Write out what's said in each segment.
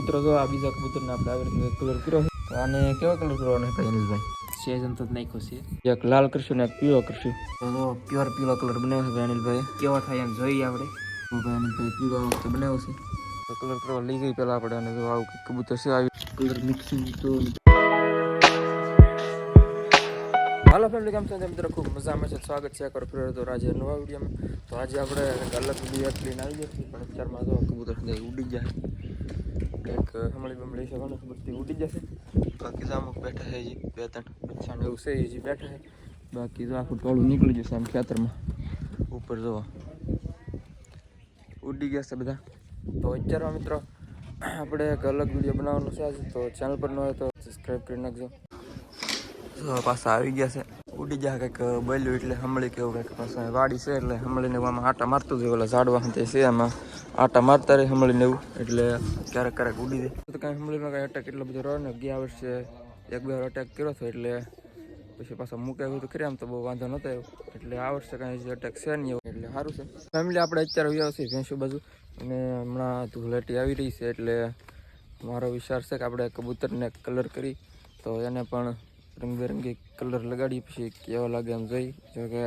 મિત્રો જો આ બીજા કબૂતરને આપણે આવી રીતે કલર કર્યો છે. આને કેવો કલર કરવાનો હતો અનિલભાઈ? સેજન તો નાખ્યો છે. એક લાલ કરશું ને એક પીળો કરશું. તો પ્યોર પીળો કલર બનાવ્યો છે અનિલભાઈ. કેવો થાય એમ જોઈએ આપણે. અનિલભાઈ પીળો વખતે બનાવ્યો છે. તો કલર કરવા લઈ ગઈ પહેલાં આપણે. અને જો આવું કબૂતર છે આવી કલર મિક્સિંગ. તો હાલો ફેમિલી, કેમ છો મિત્રો? ખૂબ મજામાં છે. સ્વાગત છે કરો ફેર તો આજે નવા વિડીયોમાં. તો આજે આપણે અલગ વિડીયો લઈને આવી જશે. પણ અત્યારમાં તો કબૂતર ઉડી જાય કંઈક હમણાં બમણી છે ઘણું ખબરથી ઉડી જશે. બાકી તો અમુક બેઠા છે હજી 2-3 બચ્ચા એવું છે હજી બેઠા છે. બાકી તો આખું ટોળું નીકળી જશે આમ ખેતરમાં ઉપર જોવા ઉડી ગયા છે બધા. તો અત્યારમાં મિત્રો આપણે એક અલગ વિડીયો બનાવવાનો છે આજે. તો ચેનલ પર ન હોય તો સબસ્ક્રાઈબ કરી નાખજો. પાછા આવી ગયા છે. ઉડી ગયા કંઈક બોલ્યું એટલે હમળી કેવું કંઈક પાછા વાડી છે એટલે હમળીને આમાં આટા મારતું જ ઓલા ઝાડવા તે છે આમાં આટા મારતા રહે હમળીને એવું એટલે ક્યારેક ક્યારેક ઉડી જાય. તો કાંઈ હમળીમાં કાંઈ અટેક એટલો બધો રહ્યો ને. ગયા વર્ષે 1-2 વાર અટેક કર્યો હતો એટલે પછી પાછા મૂકે એવું તો ખરી આમ તો બહુ વાંધો નહોતો આવ્યો. એટલે આ વર્ષે કાંઈ અટેક છે નહીં એવું એટલે સારું છે. ફેમિલી આપણે અત્યારે આવ્યા છીએ ભેંસુ બાજુ અને હમણાં ધૂળેટી આવી રહી છે એટલે મારો વિચાર છે કે આપણે કબૂતરને કલર કરી તો એને પણ રંગબેરંગી કલર લગાડી પછી કેવો લાગે એમ જોઈ. જો કે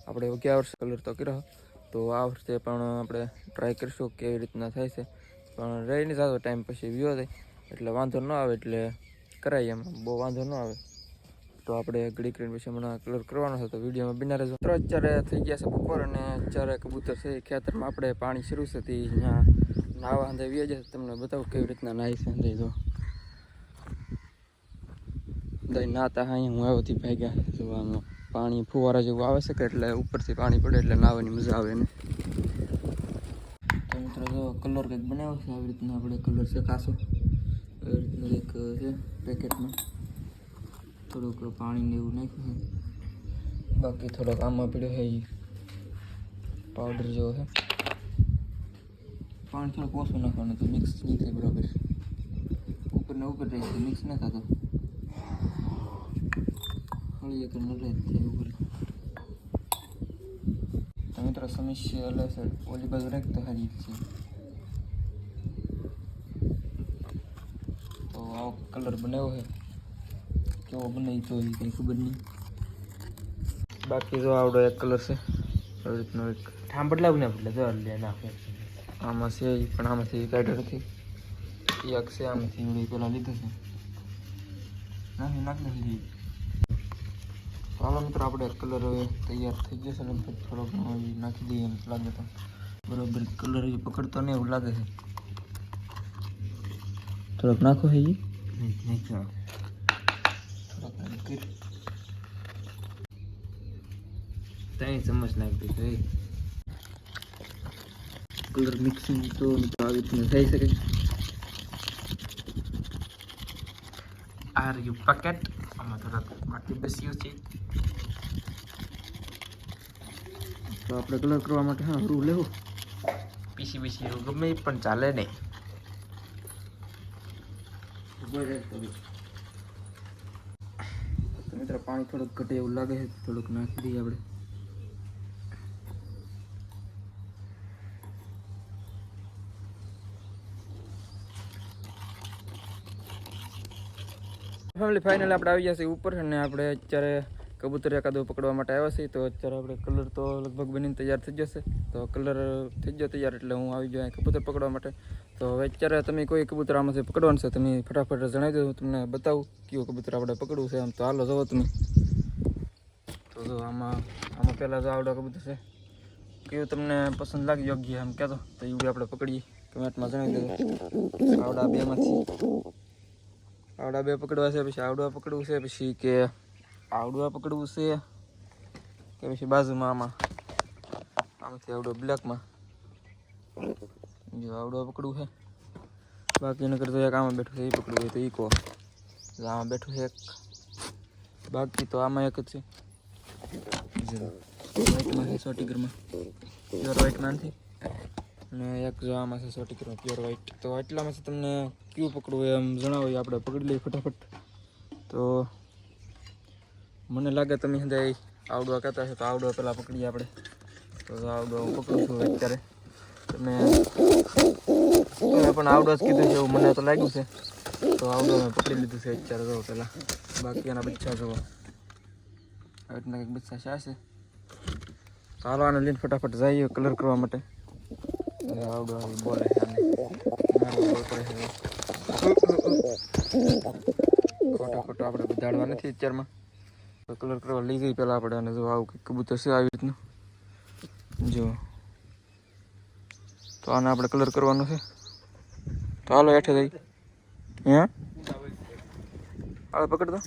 આપણે ગયા વર્ષે કલર તો કર્યો તો આ વર્ષે પણ આપણે ટ્રાય કરીશું કેવી રીતના થાય છે. પણ રહી નહીં જતો ટાઈમ પછી વ્યૂ થાય એટલે વાંધો ન આવે એટલે કરાય એમ બહુ વાંધો ન આવે. તો આપણે ઘડી કરીને પછી હમણાં કલર કરવાનો છે તો વિડીયોમાં બિના રહેજો. તો અત્યારે થઈ ગયા છે બપોર અને અત્યારે કબૂતર છે ખેતરમાં આપણે પાણી શરૂ છે તે ત્યાં નાવા અંદર વ્યા જશે. તમને બતાવું કેવી રીતના નાહી છે અંદર જો નાતા હા હું આવ્યોથી ભાગ્યા જોવામાં પાણી ફુવારા જેવું આવે છે કે એટલે ઉપરથી પાણી પડે એટલે નાહવાની મજા આવે ને. તો મિત્રો જો કલર કંઈક બનાવ્યો છે આવી રીતના આપણે કલર છે કાસો એવી રીતનું કંઈક છે પેકેટમાં. થોડુંક પાણી ને એવું નાખ્યું છે. બાકી થોડોક આમાં પીડ્યો છે પાવડર જેવો છે. પાણી થોડુંક ઓછું નાખવાનું તો મિક્સ નહીં થાય બરાબર. ઉપર ને ઉપર રહી છે મિક્સ ના થતો. હળી એક નલે થાય ઉપર. તો મિત્રો સમસ્યા અલગ છે ઓલી બાજુ રાખ તો સારી છે. તો આવો કલર બનાવ્યો છે કેવો બને તો એ કંઈ ખબર નહીં. બાકી જો આવડો એક કલર છે આવી રીતનો એક ઠામ બદલાવું ને એટલે જો લે નાખે. આમાં છે પણ આમાંથી કાઢ્યો નથી. એક છે આમાંથી એવડી પહેલાં લીધો છે નાખી દીધી. ચાલો મિત્રો આપણે કલર હવે તૈયાર થઈ જશે લગભગ થોડોક નાખી દઈએ એમ લાગે તો બરાબર. કલર એ પકડતો નહીં એવું લાગે છે. થોડોક નાખો છે થોડોક 3 ચમચ નાખી દીધું. કલર મિક્સિંગ તો આવી રીતના થઈ શકે. આ રહ્યું પેકેટ. આમાં થોડાક માટી બેસ્યું છે તો આપણે કલર કરવા માટે હા રૂ લેવું પીસી એવું ગમે પણ ચાલે નહીં. તો મિત્રો પાણી થોડુંક ઘટે એવું લાગે છે થોડુંક નાખી દઈએ આપણે. ફેમિલી ફાઇનલ આપણે આવી ગયા છીએ ઉપર અને આપણે અત્યારે કબૂતર એકાદું પકડવા માટે આવ્યા છીએ. તો અત્યારે આપણે કલર તો લગભગ બનીને તૈયાર થઈ જશે. તો કલર થઈ ગયો તૈયાર એટલે હું આવી ગયો કબૂતર પકડવા માટે. તો હવે અત્યારે તમે કોઈ કબૂતર આમાંથી પકડવાનું છે તમે ફટાફટ જણાવી દો. તમને બતાવું કયું કબૂતર આપણે પકડવું છે. આમ તો હાલો જુઓ તમે. તો જો આમાં પહેલાં જો આવડો કબૂતર છે કયું તમને પસંદ લાગે યોગ્ય આમ કહેતો તો એવું આપણે પકડીએ કમેન્ટમાં જણાવી દેજો. આવડા બેમાંથી આવડા બે પકડવા છે પછી આવડવા પકડવું છે પછી કે આવડવા પકડવું છે કે પછી બાજુમાં આમાંથી આવડો બ્લેકમાં જો આવડવા પકડવું છે. બાકી નકર તો એક આમાં બેઠું છે એ પકડવું હોય તો એ કહો. આમાં બેઠું છે એક. બાકી તો આમાં એક જ છે વ્હાઈટમાં છે 100 ટીગરમાં પ્યોર વ્હાઈટમાં નથી. અને એક જો આમાં છે 100 ટીગરમાં પ્યોર વ્હાઈટ. તો એટલામાંથી તમને કયું પકડવું એમ જણાવો આપણે પકડી લઈએ ફટાફટ. તો મને લાગે તમે હંધાઈ આવડવા કહેતા હશે તો આવડવા પહેલાં પકડીએ આપણે. તો આવડવા હું પકડું છું અત્યારે. તમે મેં પણ આવડો જ કીધું છે એવું મને તો લાગ્યું છે, તો આવડો મેં પકડી લીધું છે અત્યારે જો પહેલાં. બાકી એના બચ્ચા જુઓ આવી રીતના કંઈક બચ્ચા છે. તો હાલો આને લઈને ફટાફટ જઈએ કલર કરવા માટે. આવડો આવી બોલે છે આને મારવા બોલ કરે છે. ખોટા આપણે બધાડવા નથી અત્યારમાં. તો કલર કરવા લઈ જઈએ પહેલાં આપણે. અને જો આવું કંઈક કબૂતર છે આવી રીતનું જો. તો આને આપણે કલર કરવાનો છે. તો હાલો હેઠે જઈ. હાલો પકડ દો.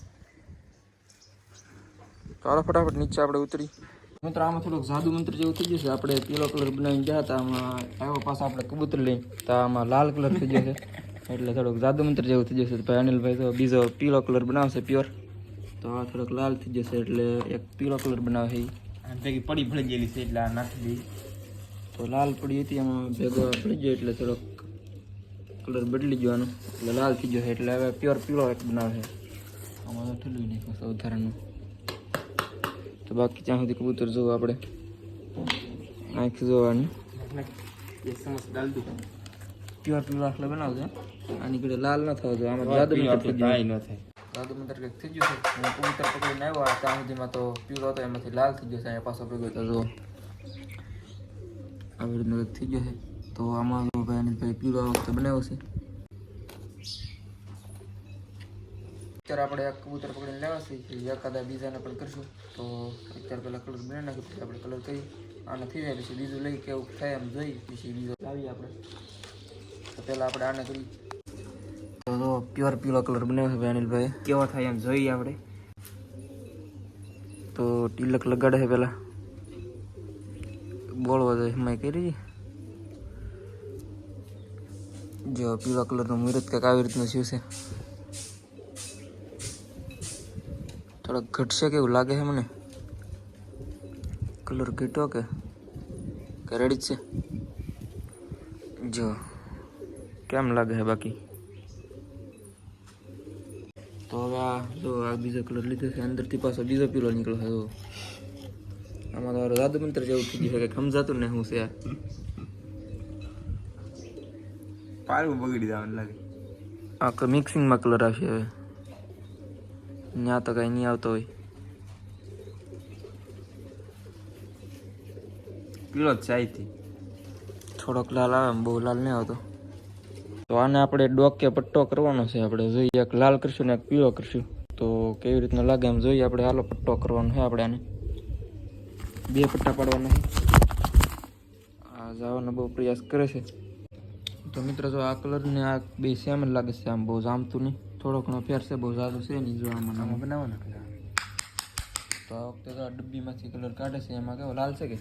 તો હાલો ફટાફટ નીચે આપણે ઉતરી. મિત્રો આમાં થોડુંક જાદુ મંત્ર જેવું થઈ જશે. આપણે પીળો કલર બનાવીને ગયા હતા, આમાં આવ્યો પાછા આપણે કબૂતર લઈને, તો આમાં લાલ કલર થઈ જશે. એટલે થોડુંક જાદુ મંત્ર જેવું થઈ જશે. ભાઈ અનિલભાઈ તો બીજો પીળો કલર બનાવશે પ્યોર. તો આ થોડોક લાલ થઈ જશે એટલે એક પીળો કલર બનાવે છે. પડી ભળી ગયેલી છે એટલે આ નાખી દઈ. તો લાલ પડી હતી એમાં ભેગો પડી ગયો એટલે થોડોક કલર બદલી જવાનો એટલે લાલ થઈ જશે. એટલે હવે પ્યોર પીળો એક બનાવે છે. આમાં તો ઠેલું નાખ્યું છે વધારાનું. તો બાકી ત્યાં સુધી કબૂતર જોવું આપણે આંખ જોવાની. પ્યોર પીળો આખલે બનાવજો. આની ઘડે લાલ ન થવો જોઈએ. આમાં જાદુ મંત્ર થઈ ગયું. જાદુ મંત્ર કંઈક થઈ ગયું છે. હું કબૂતર પકડીને આવ્યો ત્યાં સુધીમાં તો પીળો હતો એમાંથી લાલ થઈ ગયો છે. અહીંયા પાછો ભેગો તો જો આવી રીતનું કંઈક થઈ ગયો છે. તો આમાં ભાઈ અનિલભાઈ પીળો આ વખતે બનાવ્યો છે. અત્યારે આપણે એક કબૂતર પકડીને લેવા છે. એકાદા બીજાને પણ કરશું. તો અત્યારે પહેલાં કલર બનાવી નાખ્યું પછી આપણે કલર કરી આને થઈ જાય પછી બીજું લઈ કેવું થાય એમ જોઈ પછી બીજો લાવીએ આપણે. તો પહેલાં આપણે આને કરી. તો પ્યોર પીળો કલર બનાવ્યો છે ભાઈ અનિલભાઈ. કેવો થાય એમ જોઈએ આપણે. તો તિલક લગાડે છે પહેલાં બોલવા જાય એમાં કરી. જો પીળા કલરનું મુહૂર્ત કંઈક આવી રીતનું થયું છે. થોડોક ઘટશે કેવું લાગે છે મને. કલર ઘટ્યો કે રેડી જ છે. જો કેમ લાગે છે બાકી. તો હવે આ જો આ બીજો કલર લીધો છે. અંદરથી પાછો બીજો પીળો નીકળ્યો છે. જો આમાં તો જાદુ મંત્ર જેવું થઈ ગયું છે કે સમજાતું ને શું છે આ. પારું બગડી જવાનું લાગે. આ મિક્સિંગમાં કલર આવશે હવે. ત્યાં તો કાંઈ નહીં આવતો હોય. પીળો જ ચાયથી થોડોક લાલ આવે બહુ લાલ નહીં આવતો. તો આને આપણે ડોકે પટ્ટો કરવાનો છે. આપણે જોઈએ એક લાલ કરશું ને એક પીળો કરશું તો કેવી રીતના લાગે એમ જોઈએ આપણે. હાલો પટ્ટો કરવાનો છે આપણે આને. 2 પટ્ટા પાડવાના છે. આ જવાનો બહુ પ્રયાસ કરે છે. તો મિત્રો જો આ કલર ને આ બે સેમ જ લાગે છે. આમ બહુ જામતું નહીં. થોડો ઘણો ફેર છે બહુ જાદુ છે નહીં. જો આમાં બનાવવાનો કલર. તો આ વખતે તો આ ડબ્બીમાંથી કલર કાઢે છે. એમાં કેવો લાલ છે કે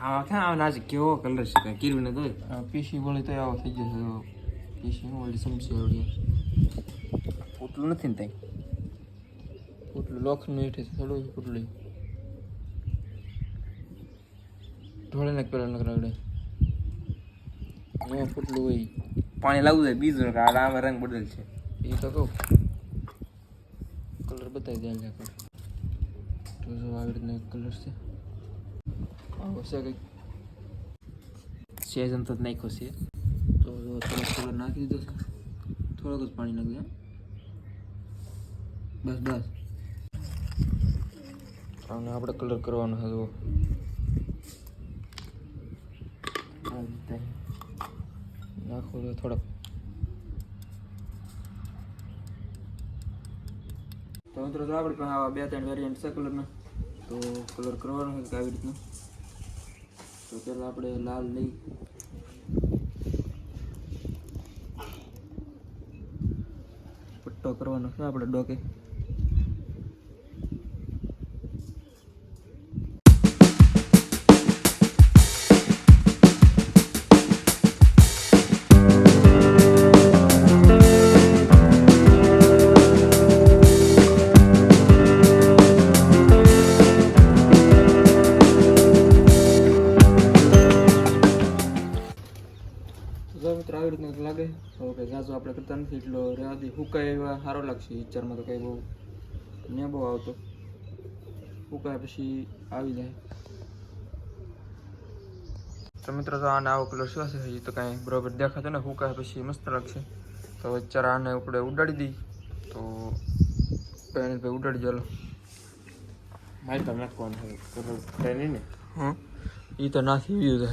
આવા ક્યાં આવે કેવો કલર છે કાંઈ કીરું ને તો પીસી વળી તો આવો થઈ જશે. પીસી હું વળી સમજી આવડી ફૂટલું નથી ને ત્યાં. ફૂટલું લોખનું હેઠે છે થોડું ફૂટલું ઢોળે નાખ પેલા નકરાવડે એમાં ફૂટલું હોય. પાણી લાવવું જાય બીજું આમાં રંગ બદલ છે એ તો કહું કલર બતાવી દે. તો જો આવી રીતના એક કલર છે. આવો છે કંઈક સેઝન તો નાખ્યો છે. તો જો થોડોક કલર નાખી દીધો છે. થોડોક જ પાણી નાખી દે. બસ બસ આને આપણે કલર કરવાનો છે. જો નાખો તો થોડોક. તો મિત્રો તો આપણે પાસે આવા 2-3 વેરિયન્ટ છે કલરના. તો કલર કરવાનો છે આવી રીતનું. તો પહેલાં આપણે લાલ લઈ પટ્ટો કરવાનો છે આપણે ડોકે. મિત્રો આવી રીતનું લાગે. તો કે ઝાઝો આપણે કરતા નથી એટલો રહેવા દે. હુકાય એવા સારો લાગશે. વિચારમાં તો કંઈ બહુ ને બહુ આવતો. હુકાય પછી આવી જાય. તો મિત્રો તો આને આવો કલર શું છે હજી તો કાંઈ બરાબર દેખાતો ને ફૂંકાય પછી મસ્ત લાગશે. તો અત્યારે આને આપણે ઉડાડી દઈ તો ભાઈ ઉડાડી ચાલો. મારે તો નાખવાનું કલર ને હા એ તો નાખી ગયું છે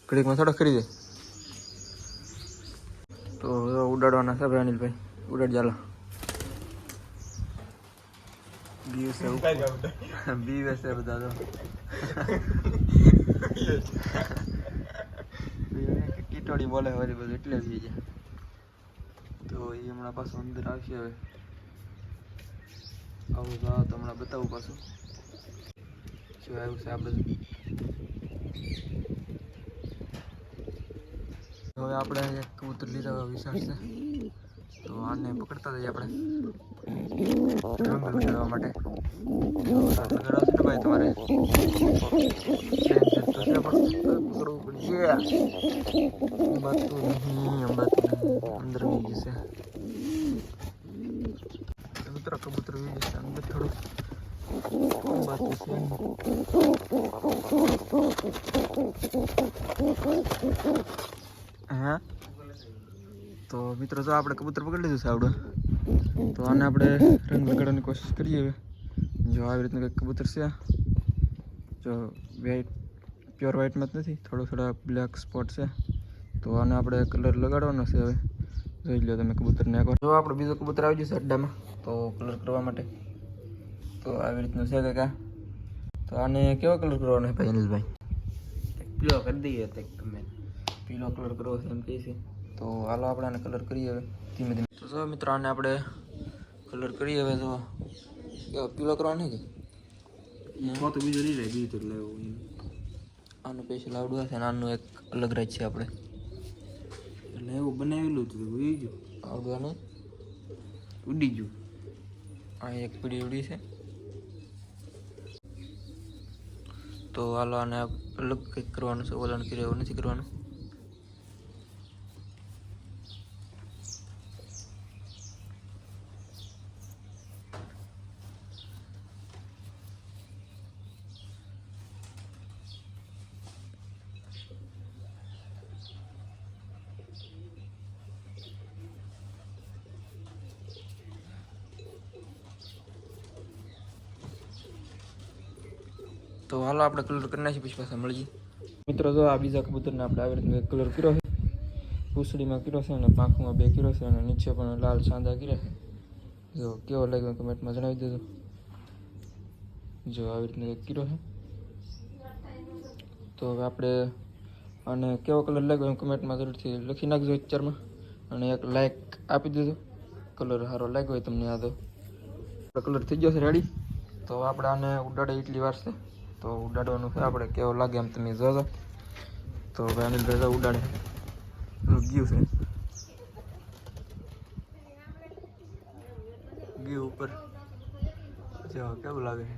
ઘડીકમાં થોડા કરી દે. તો ઉડાડવાના છે ભાઈ અનિલભાઈ, ઉડાડ ચાલો. બી છે બધા તો કીટોડી બોલે વળી બધું એટલે બી જાય. તો એ હમણાં પાછું અંદર આવશે. હવે આવું તો તો હમણાં બતાવું પાછું શું આવ્યું છે આ બધું. હવે આપણે એક કબૂતર લીધા વિશાળ છે તો આને પકડતા જઈએ આપણે રંગ લગાડવા માટે. લગાડવા છે ને ભાઈ તમારે પકડવું પડશે. અંબાતું નહીં અંદર વી જશે મિત્રો. કબૂતર વી જશે અંદર થોડું અંબાતું છે. હા તો મિત્રો જો આપણે કબૂતર પકડી લીધું છે આવડે. તો આને આપણે રંગ લગાડવાની કોશિશ કરીએ. હવે જો આવી રીતનું કંઈક કબૂતર છે. જો વ્હાઈટ પ્યોર વ્હાઇટમાં જ નથી, થોડા બ્લેક સ્પોટ છે. તો આને આપણે કલર લગાડવાનો છે. હવે જોઈ લો તમે કબૂતરને એકવાર. જો આપણે બીજો કબૂતર આવી જશે અડ્ડામાં તો કલર કરવા માટે. તો આવી રીતનું છે કાકા. તો આને કેવો કલર કરવાનો છે ભાઈ અનિલભાઈ? પીળો કરી દઈએ તો ગમે. પીળો કલર કરવો છે એમ કહે છે. તો હાલો આપણે આને કલર કરીએ હવે ધીમે ધીમે. તો જો મિત્રો આને આપણે કલર કરીએ હવે. તો કેવો પીળો કરવાનો છે કે તો બીજો નહીં રહે, બીજું તો લેવું. આનું સ્પેશિયલ આવડું છે ને આનું એક અલગ રાજ છે આપણે. એટલે એવું બનાવેલું હતું ઉડી ગયું. આવડવાનું ઉડી ગયું. આ એક પીળી ઉડી છે. તો હાલો આને અલગ કંઈક કરવાનું છે. ઓલાને કર્યું એવું નથી કરવાનું. તો હાલો આપણે કલર કરી નાખીએ પછી પાછા મળીએ. મિત્રો જો આ બીજા કબૂતરને આપણે આવી રીતનો એક કલર કર્યો છે. પૂંછડીમાં કર્યો છે અને પાંખમાં બે કર્યો છે અને નીચે પણ લાલ સાંધા કર્યા છે. જો કેવો લાગ્યો કમેન્ટમાં જણાવી દેજો. જો આવી રીતનો એક કર્યો છે. તો હવે આપણે આને કેવો કલર લાગ્યો એમ કમેન્ટમાં જરૂરથી લખી નાખજો વિચારમાં અને એક લાઈક આપી દેજો. કલર સારો લાગ્યો હોય તમને. આ તો કલર થઈ ગયો છે રેડી. તો આપણે આને ઉડાડે એટલી વાર છે. તો ઉડાડવાનું છે આપણે કેવો લાગે એમ તમે જોજો. તો અનિલભાઈ ઉડાડે ગયું છે ગયું ઉપર. જો કેવું લાગે છે.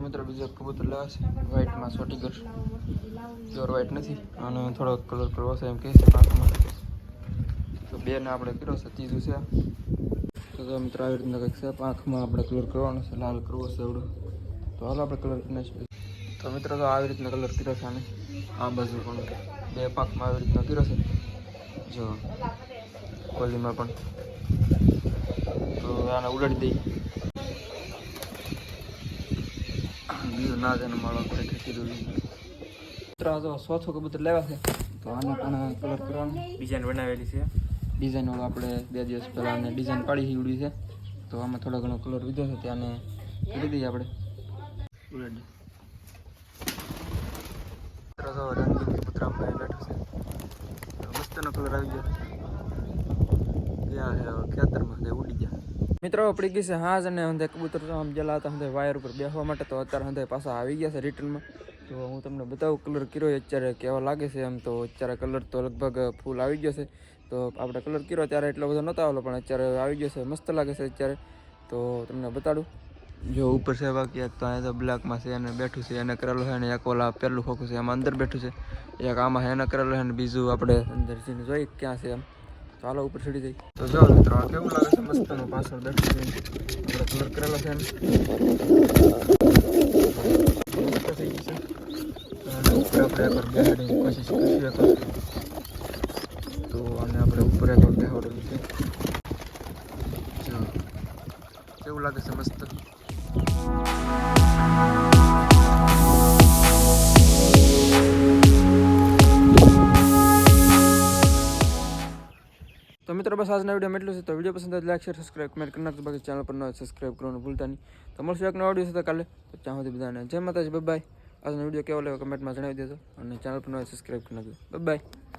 મિત્રો બીજો કબૂતર લેવા છે વ્હાઈટમાં સોટીગર. પ્યોર વ્હાઈટ નથી અને થોડો કલર કરવો છે એમ કહે છે પાંખમાં. તો બેને આપણે કર્યો છે, ત્રીજું છે. તો મિત્રો આવી રીતના કંઈક છે. પાંખમાં આપણે કલર કરવાનો છે, લાલ કરવો છે એવડો. તો હાલો આપણે કલર કરી નાખીએ. તો મિત્રો તો આવી રીતના કલર કર્યો છે આને. આ બાજુ પણ બે પાંખમાં આવી રીતના કર્યો છે. જો કોલીમાં પણ. તો આને ઉડાડી દઈ. બીજું ના જાય માળો આપણે ખેતી દઉં. મિત્રો તો ચોથો કબૂતર લેવા છે. તો આને પણ કલર કરવાનો. ડિઝાઇન બનાવેલી છે. ડિઝાઇન આપણે 2 દિવસ પહેલાં આને ડિઝાઇન પાડી ઉડી છે. તો આમાં થોડો ઘણો કલર લીધો છે ત્યાંને કરી દઈએ આપણે. ઉડાડી તો રંગીન કબૂતર આપણે બેઠું છે. તો મસ્તનો કલર આવી ગયો. ગયા છે ખેતરમાં તે ઉડી ગયા. મિત્રો પડી ગઈ છે હાજ અને હંધે કબૂતર આમ જેલા હતા હંધે વાયર ઉપર બેસવા માટે. તો અત્યારે હંધે પાછા આવી ગયા છે રિટર્નમાં. તો હું તમને બતાવું કલર કર્યો અત્યારે કેવો લાગે છે એમ. તો અત્યારે કલર તો લગભગ ફૂલ આવી ગયો છે. તો આપણે કલર કર્યો ત્યારે એટલો બધો નહોતો આવેલો પણ અત્યારે આવી ગયો છે. મસ્ત લાગે છે અત્યારે. તો તમને બતાડું. જો ઉપર છે બાકી એક તો અહીંયા તો બ્લેકમાં છે એને બેઠું છે એને કરેલું છે. અને એક ઓલા પહેલું ફોકસ છે એમાં અંદર બેઠું છે. એક આમાં એને કરેલું છે ને બીજું આપણે અંદર જઈને જોઈ ક્યાં છે એમ. તો હાલો ઉપર ચડી જઈ. તો જો મિત્રો આ કેવું લાગે છે મસ્તનું પાછળ બેઠું છે આપણે કલર કરેલો છે ને મસ્ત થઈ ગઈ છે. અને ઉપર આપણે એકવાર બેહાડીની કોશિશ કરીશું એકવાર. તો આને આપણે ઉપર એકવાર બેહાડેલું છે. જો કેવું લાગે છે મસ્ત. તો મિત્રો બસ આજના વિડીયોમાં એટલું છે. તો વિડીયો પસંદ આવે લાઈક શેર સબસ્ક્રાઈબ કમેન્ટ કરી નાખજો. બાકી ચેનલ પર ન હોય સબસ્ક્રાઈબ કરવાનું ભૂલતા નહીં. તો મળશું એક નવો વિડીયો સાથે કાલે. તો ત્યાં સુધી બધાને જય માતાજી, બાય બાય. આજનો વિડીયો કેવો લાગ્યો કમેન્ટમાં જણાવી દેજો અને ચેનલ પર ન હોય સબસ્ક્રાઈબ કરી નાખજો. Bye bye.